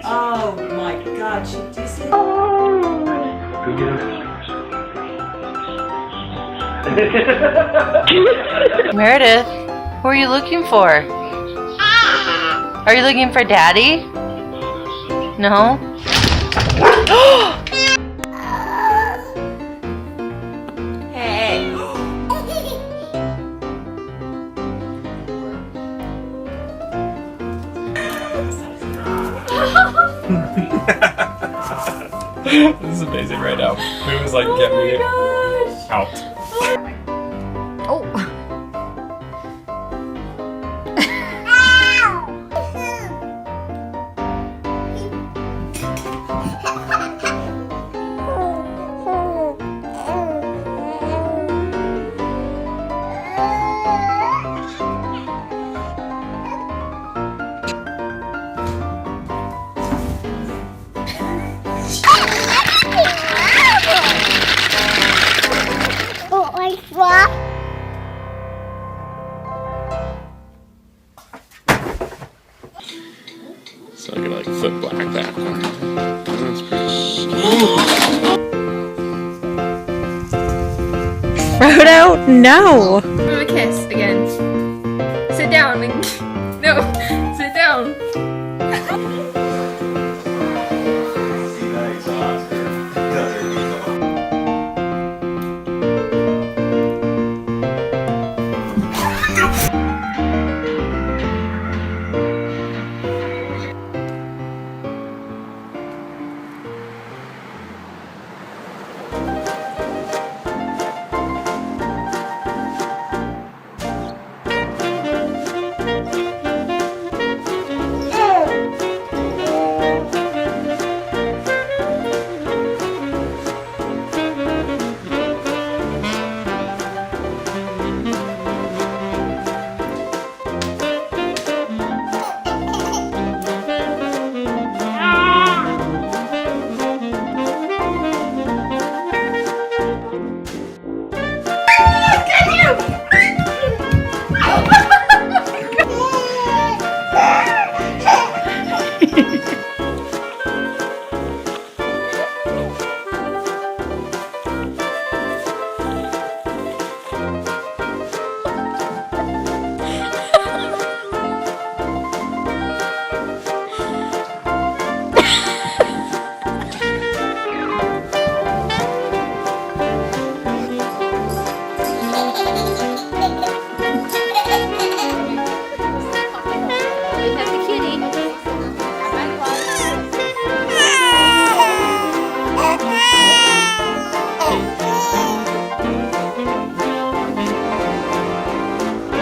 Oh my God, she just... Meredith, who are you looking for? Are you looking for Daddy? No? Hey! This is amazing right now. It was like, get me out. Oh! So I can like foot black that one. That's pretty. Frodo, no! Give him a kiss again. Sit down. No, sit down.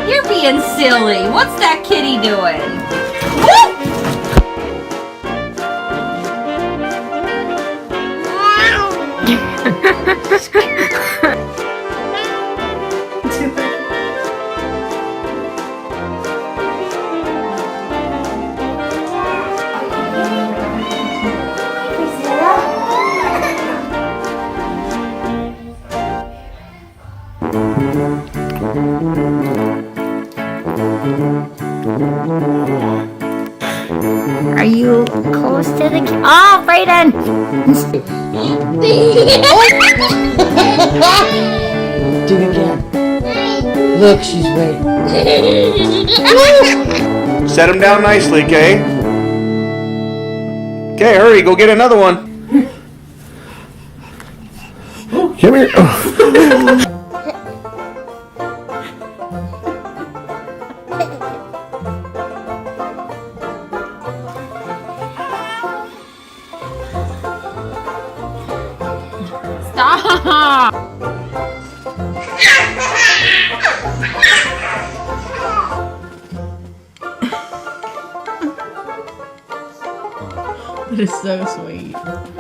You're being silly. What's that kitty doing? Are you close to the Oh, Brayden! Do it again. Look, she's waiting. Set him down nicely, Kay. Okay, hurry, go get another one. Come here. Stop! That is so sweet.